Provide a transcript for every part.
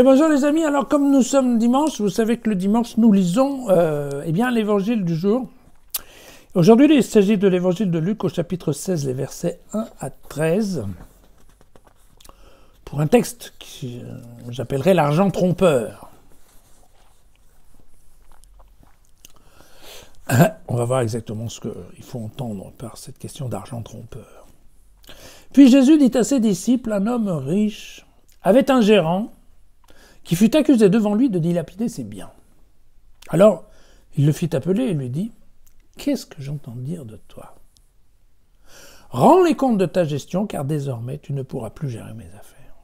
Bonjour les amis, alors comme nous sommes dimanche, vous savez que le dimanche nous lisons l'évangile du jour. Aujourd'hui il s'agit de l'évangile de Luc au chapitre 16, les versets 1 à 13, pour un texte que j'appellerais l'argent trompeur. On va voir exactement ce qu'il faut entendre par cette question d'argent trompeur. Puis Jésus dit à ses disciples, un homme riche avait un gérant qui fut accusé devant lui de dilapider ses biens. Alors, il le fit appeler et lui dit « Qu'est-ce que j'entends dire de toi ? Rends les comptes de ta gestion, car désormais tu ne pourras plus gérer mes affaires. »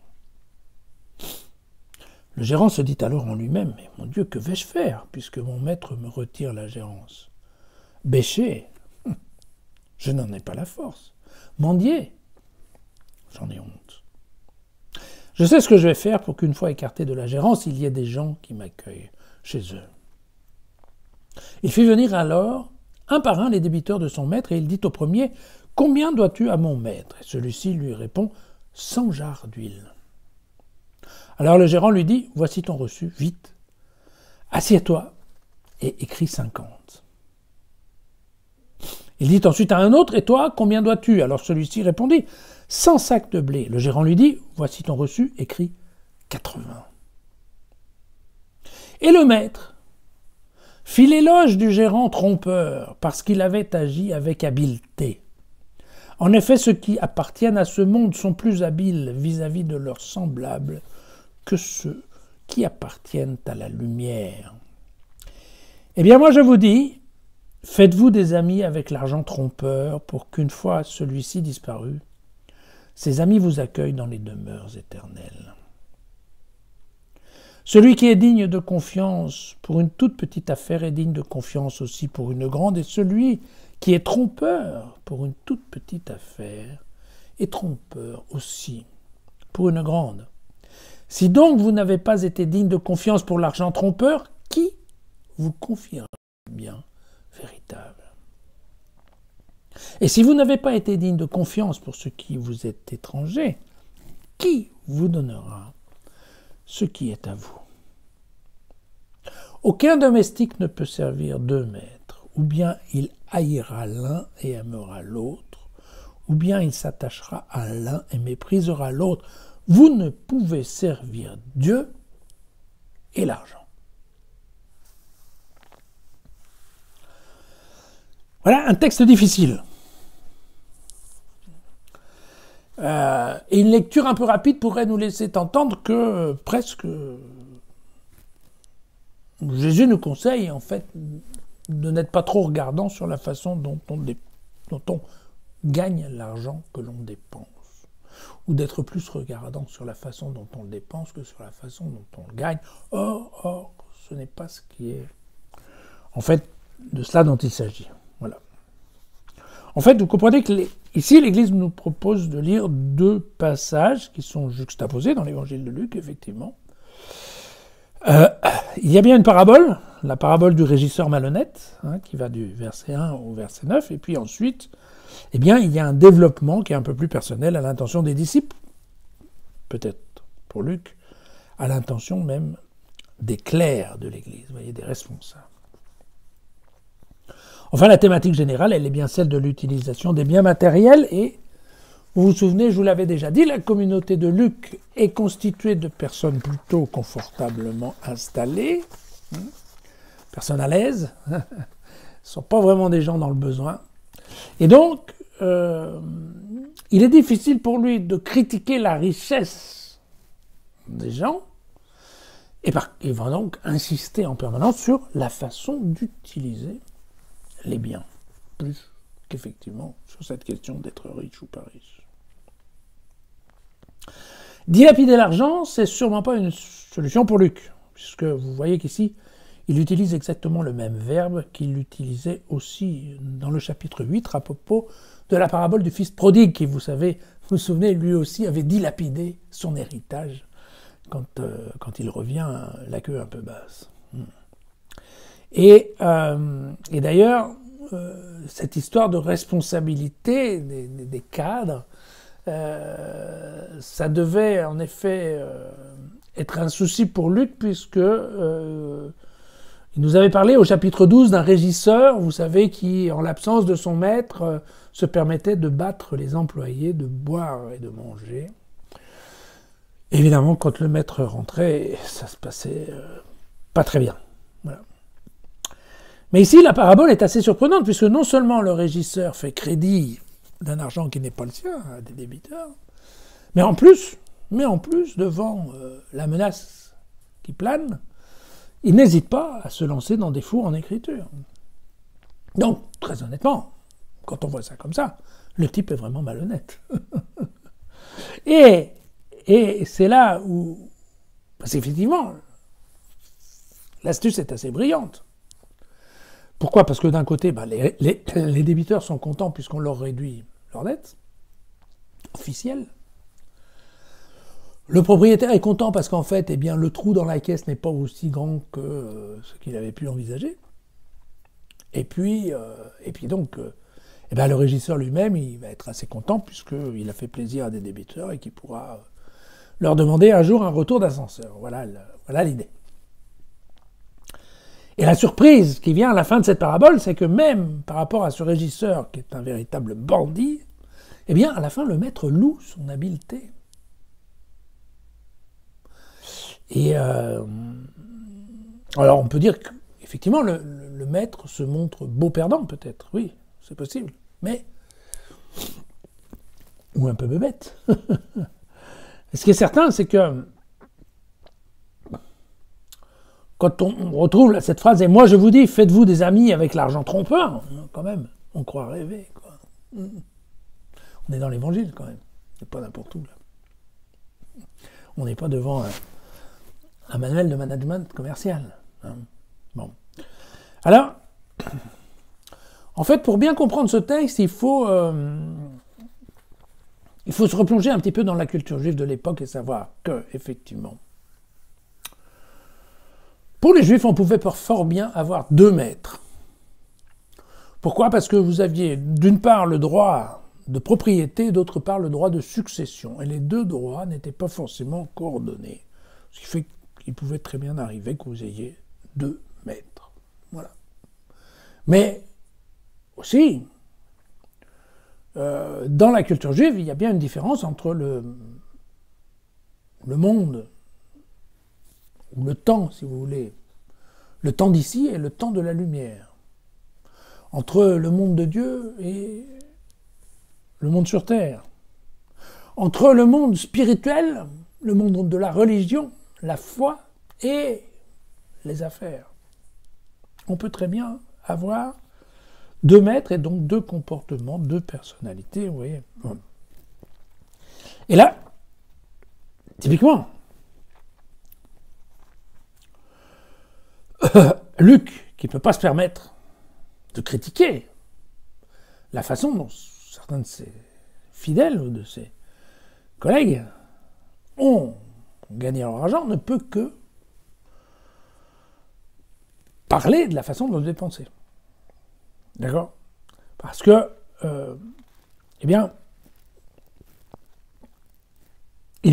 Le gérant se dit alors en lui-même « Mais mon Dieu, que vais-je faire, puisque mon maître me retire la gérance ? Bêcher, je n'en ai pas la force. Mendier, j'en ai honte. Je sais ce que je vais faire pour qu'une fois écarté de la gérance, il y ait des gens qui m'accueillent chez eux. » Il fit venir alors, un par un, les débiteurs de son maître, et il dit au premier, « Combien dois-tu à mon maître ?» Et celui-ci lui répond, « 100 jarres d'huile. » Alors le gérant lui dit, « Voici ton reçu, vite. Assieds-toi et écris 50. » Il dit ensuite à un autre, « Et toi, combien dois-tu » Alors celui-ci répondit, 100 sacs de blé. Le gérant lui dit, « Voici ton reçu, écrit 80. » Et le maître fit l'éloge du gérant trompeur parce qu'il avait agi avec habileté. En effet, ceux qui appartiennent à ce monde sont plus habiles vis-à-vis de leurs semblables que ceux qui appartiennent à la lumière. Eh bien, moi je vous dis, faites-vous des amis avec l'argent trompeur pour qu'une fois celui-ci disparu, ses amis vous accueillent dans les demeures éternelles. Celui qui est digne de confiance pour une toute petite affaire est digne de confiance aussi pour une grande, et celui qui est trompeur pour une toute petite affaire est trompeur aussi pour une grande. Si donc vous n'avez pas été digne de confiance pour l'argent trompeur, qui vous confiera le bien véritable ? Et si vous n'avez pas été digne de confiance pour ce qui vous est étranger, qui vous donnera ce qui est à vous ? Aucun domestique ne peut servir deux maîtres, ou bien il haïra l'un et aimera l'autre, ou bien il s'attachera à l'un et méprisera l'autre. Vous ne pouvez servir Dieu et l'argent. Voilà un texte difficile. Et une lecture un peu rapide pourrait nous laisser entendre que presque Jésus nous conseille en fait de n'être pas trop regardant sur la façon dont on gagne l'argent que l'on dépense, ou d'être plus regardant sur la façon dont on le dépense que sur la façon dont on le gagne. Or, ce n'est pas ce qui est en fait de cela dont il s'agit. Voilà. En fait, vous comprenez que ici, l'Église nous propose de lire deux passages qui sont juxtaposés dans l'Évangile de Luc, effectivement. Il y a bien une parabole, la parabole du régisseur malhonnête, qui va du verset 1 au verset 9, et puis ensuite, il y a un développement qui est un peu plus personnel à l'intention des disciples, peut-être pour Luc, à l'intention même des clercs de l'Église, vous voyez, des responsables. Enfin, la thématique générale, elle est bien celle de l'utilisation des biens matériels. Et vous vous souvenez, je vous l'avais déjà dit, la communauté de Luc est constituée de personnes plutôt confortablement installées, personnes à l'aise, ne sont pas vraiment des gens dans le besoin. Et donc, il est difficile pour lui de critiquer la richesse des gens, et il va donc insister en permanence sur la façon d'utiliser les biens, plus qu'effectivement sur cette question d'être riche ou pas riche. Dilapider l'argent, c'est sûrement pas une solution pour Luc, puisque vous voyez qu'ici, il utilise exactement le même verbe qu'il utilisait aussi dans le chapitre 8 à propos de la parabole du fils prodigue, qui, vous vous souvenez, lui aussi avait dilapidé son héritage quand il revient la queue un peu basse. Et d'ailleurs, cette histoire de responsabilité des cadres, ça devait en effet être un souci pour Luc, puisque il nous avait parlé au chapitre 12 d'un régisseur, vous savez, qui, en l'absence de son maître, se permettait de battre les employés, de boire et de manger. Évidemment, quand le maître rentrait, ça se passait pas très bien. Voilà. Mais ici, la parabole est assez surprenante, puisque non seulement le régisseur fait crédit d'un argent qui n'est pas le sien à des débiteurs, mais en plus, devant la menace qui plane, il n'hésite pas à se lancer dans des fours en écriture. Donc, très honnêtement, quand on voit ça comme ça, le type est vraiment malhonnête. Et c'est là où, parce qu'effectivement, l'astuce est assez brillante. Pourquoi ? Parce que d'un côté, les débiteurs sont contents puisqu'on leur réduit leur dette officielle. Le propriétaire est content parce qu'en fait, le trou dans la caisse n'est pas aussi grand que ce qu'il avait pu envisager. Et puis donc, le régisseur lui-même, il va être assez content puisqu'il a fait plaisir à des débiteurs et qu'il pourra leur demander un jour un retour d'ascenseur. Voilà l'idée. Et la surprise qui vient à la fin de cette parabole, c'est que même par rapport à ce régisseur qui est un véritable bandit, à la fin, le maître loue son habileté. Et alors on peut dire qu'effectivement, le maître se montre beau perdant, peut-être. Oui, c'est possible. Mais, ou un peu bébête. Ce qui est certain, c'est que quand on retrouve cette phrase, et moi je vous dis, faites-vous des amis avec l'argent trompeur, quand même, on croit rêver, quoi. On est dans l'évangile, quand même. C'est pas n'importe où, là. On n'est pas devant un manuel de management commercial. Hein. Bon. Alors, en fait, pour bien comprendre ce texte, il faut se replonger un petit peu dans la culture juive de l'époque et savoir que, effectivement, pour les Juifs, on pouvait fort bien avoir deux maîtres. Pourquoi ? Parce que vous aviez d'une part le droit de propriété, d'autre part le droit de succession. Et les deux droits n'étaient pas forcément coordonnés. Ce qui fait qu'il pouvait très bien arriver que vous ayez deux maîtres. Voilà. Mais aussi, dans la culture juive, il y a bien une différence entre le monde, ou le temps, si vous voulez, le temps d'ici et le temps de la lumière. Entre le monde de Dieu et le monde sur terre. Entre le monde spirituel, le monde de la religion, la foi et les affaires. On peut très bien avoir deux maîtres et donc deux comportements, deux personnalités, vous voyez. Et là, typiquement, Luc, qui ne peut pas se permettre de critiquer la façon dont certains de ses fidèles ou de ses collègues ont gagné leur argent, ne peut que parler de la façon de le dépenser. D'accord ? Parce que, il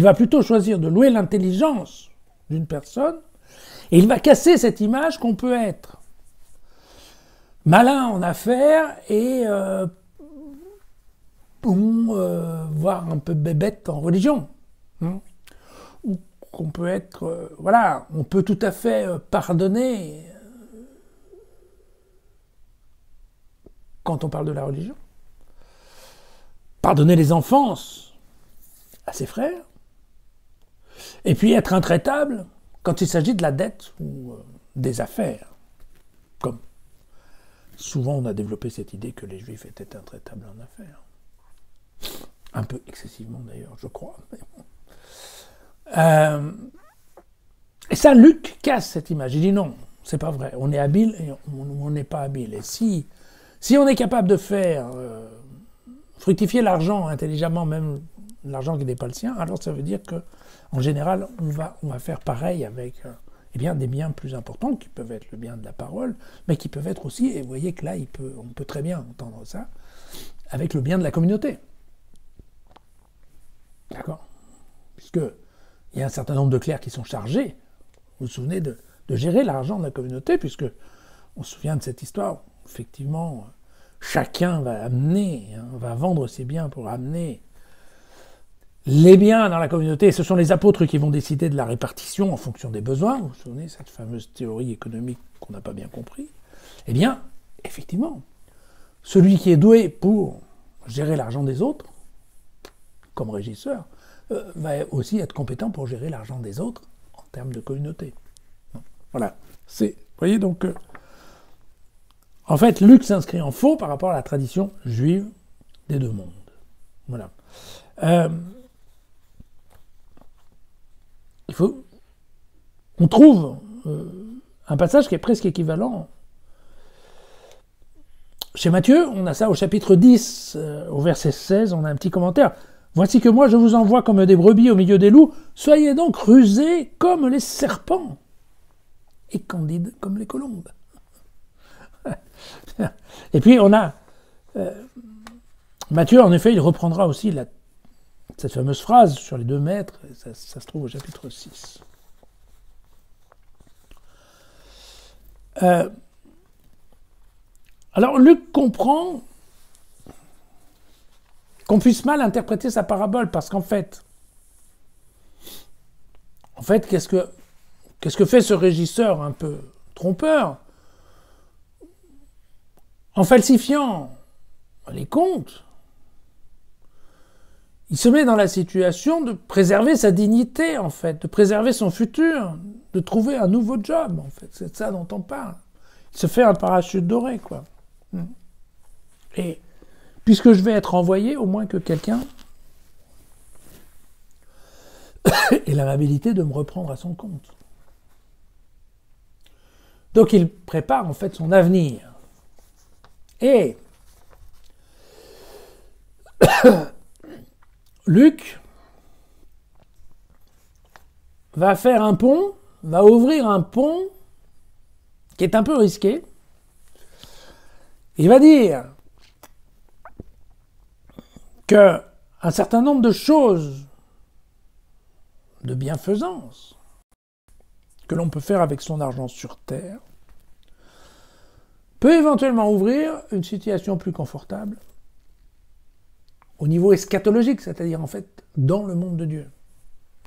va plutôt choisir de louer l'intelligence d'une personne et il va casser cette image qu'on peut être malin en affaires et voire un peu bébête en religion. Ou qu'on peut être... on peut tout à fait pardonner quand on parle de la religion. Pardonner les enfances à ses frères. Et puis être intraitable quand il s'agit de la dette ou des affaires. Comme souvent on a développé cette idée que les Juifs étaient intraitables en affaires. Un peu excessivement d'ailleurs, je crois. Et ça, Luc casse cette image. Il dit non, c'est pas vrai. On est habile et on n'est pas habile. Et si on est capable de faire fructifier l'argent intelligemment, même l'argent qui n'est pas le sien, alors ça veut dire que en général, on va faire pareil avec des biens plus importants, qui peuvent être le bien de la parole, mais qui peuvent être aussi, et vous voyez que là, on peut très bien entendre ça, avec le bien de la communauté. D'accord ? Puisque il y a un certain nombre de clercs qui sont chargés, vous vous souvenez, de gérer l'argent de la communauté, puisque on se souvient de cette histoire, effectivement, chacun va amener, va vendre ses biens pour amener les biens dans la communauté, et ce sont les apôtres qui vont décider de la répartition en fonction des besoins, vous vous souvenez, cette fameuse théorie économique qu'on n'a pas bien compris. Eh bien, effectivement, celui qui est doué pour gérer l'argent des autres, comme régisseur, va aussi être compétent pour gérer l'argent des autres en termes de communauté. Voilà. Vous voyez, donc, en fait, Luc s'inscrit en faux par rapport à la tradition juive des deux mondes. Voilà. On trouve un passage qui est presque équivalent. Chez Matthieu, on a ça au chapitre 10, au verset 16, on a un petit commentaire. « Voici que moi je vous envoie comme des brebis au milieu des loups, soyez donc rusés comme les serpents et candides comme les colombes. » Et puis on a... Matthieu, en effet, il reprendra aussi cette fameuse phrase sur les 2 maîtres, ça se trouve au chapitre 6. Alors Luc comprend qu'on puisse mal interpréter sa parabole, parce qu'en fait, qu'est-ce que fait ce régisseur un peu trompeur? En falsifiant les comptes, il se met dans la situation de préserver sa dignité, en fait, de préserver son futur, de trouver un nouveau job, en fait. C'est de ça dont on parle. Il se fait un parachute doré, quoi. Et puisque je vais être envoyé, au moins que quelqu'un ait l'amabilité de me reprendre à son compte. Donc il prépare, en fait, son avenir. Et Luc va faire un pont, va ouvrir un pont qui est un peu risqué. Il va dire qu'un certain nombre de choses de bienfaisance que l'on peut faire avec son argent sur terre peut éventuellement ouvrir une situation plus confortable au niveau eschatologique, c'est-à-dire en fait dans le monde de Dieu.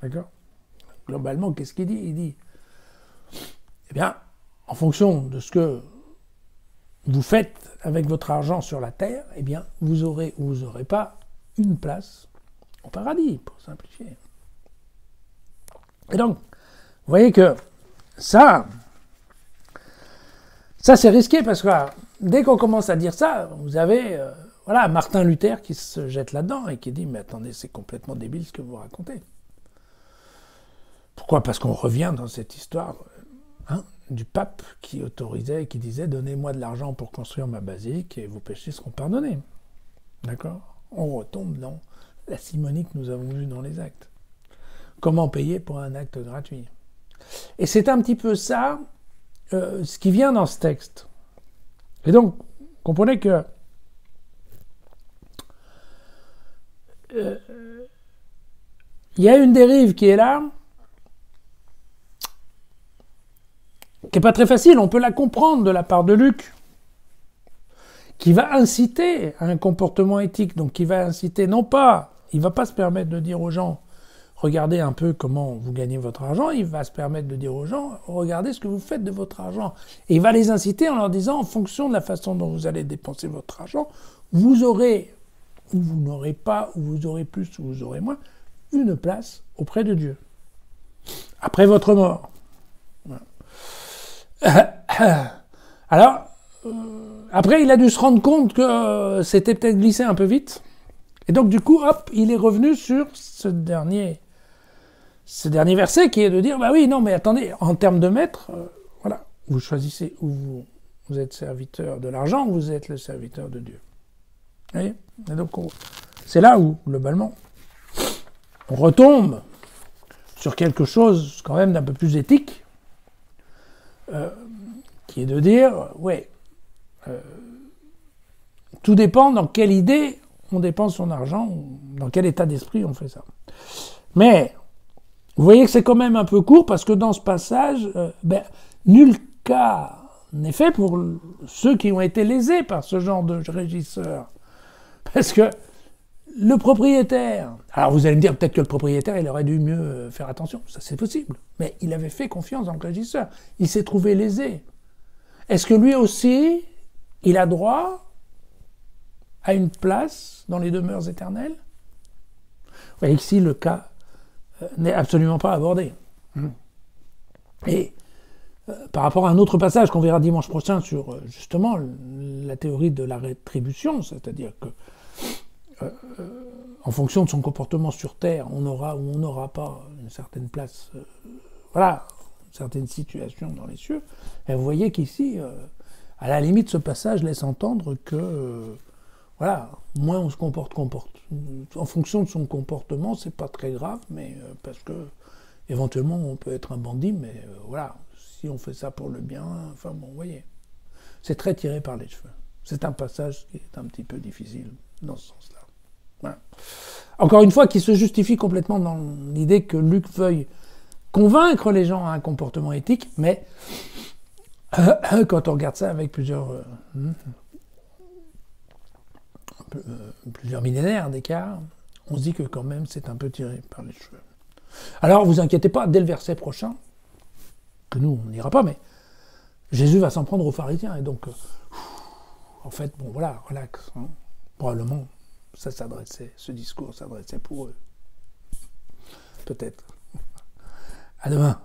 D'accord ? Globalement, qu'est-ce qu'il dit ? Il dit, eh bien, en fonction de ce que vous faites avec votre argent sur la terre, eh bien, vous aurez ou vous n'aurez pas une place au paradis, pour simplifier. Et donc, vous voyez que ça c'est risqué, parce que dès qu'on commence à dire ça, vous avez Martin Luther qui se jette là-dedans et qui dit « Mais attendez, c'est complètement débile ce que vous racontez. » Pourquoi ? Parce qu'on revient dans cette histoire du pape qui autorisait, qui disait « Donnez-moi de l'argent pour construire ma basilique et vos péchés seront pardonnés. » D'accord ? On retombe dans la simonie que nous avons vue dans les actes. Comment payer pour un acte gratuit ? Et c'est un petit peu ça, ce qui vient dans ce texte. Et donc, comprenez que il y a une dérive qui est là, qui n'est pas très facile, on peut la comprendre de la part de Luc, qui va inciter à un comportement éthique, donc qui va inciter, non pas, il ne va pas se permettre de dire aux gens, regardez un peu comment vous gagnez votre argent, il va se permettre de dire aux gens, regardez ce que vous faites de votre argent. Et il va les inciter en leur disant, en fonction de la façon dont vous allez dépenser votre argent, vous aurez, ou vous n'aurez pas, ou vous aurez plus, ou vous aurez moins, une place auprès de Dieu. Après votre mort. Alors, après, il a dû se rendre compte que c'était peut-être glissé un peu vite. Et donc, du coup, hop, il est revenu sur ce dernier verset qui est de dire, bah oui, non, mais attendez, en termes de maître, voilà, vous choisissez où vous êtes serviteur de l'argent, ou vous êtes le serviteur de Dieu. Vous voyez ? Et donc, c'est là où, globalement, on retombe sur quelque chose quand même d'un peu plus éthique, qui est de dire, tout dépend dans quelle idée on dépense son argent, dans quel état d'esprit on fait ça. Mais Vous voyez que c'est quand même un peu court, parce que dans ce passage, nul cas n'est fait pour ceux qui ont été lésés par ce genre de régisseur. Parce que le propriétaire, alors vous allez me dire peut-être que le propriétaire, il aurait dû mieux faire attention, ça c'est possible, mais il avait fait confiance dans le régisseur, il s'est trouvé lésé. Est-ce que lui aussi, il a droit à une place dans les demeures éternelles? Vous voyez qu'ici, le cas n'est absolument pas abordé. Et par rapport à un autre passage qu'on verra dimanche prochain sur justement la théorie de la rétribution, c'est-à-dire que en fonction de son comportement sur Terre, on aura ou on n'aura pas une certaine place, voilà, une certaine situation dans les cieux. Et vous voyez qu'ici, à la limite, ce passage laisse entendre que, voilà, moins on se comporte, en fonction de son comportement, c'est pas très grave, mais parce que éventuellement on peut être un bandit, mais voilà, si on fait ça pour le bien, enfin bon, vous voyez, c'est très tiré par les cheveux. C'est un passage qui est un petit peu difficile dans ce sens-là. Voilà. Encore une fois, qui se justifie complètement dans l'idée que Luc veuille convaincre les gens à un comportement éthique, mais quand on regarde ça avec plusieurs millénaires d'écart, on se dit que quand même c'est un peu tiré par les cheveux. Alors vous inquiétez pas, dès le verset prochain, que nous on n'ira pas, mais Jésus va s'en prendre aux pharisiens, et donc en fait, bon voilà, relax, hein. Probablement ce discours s'adressait pour eux. Peut-être. À demain.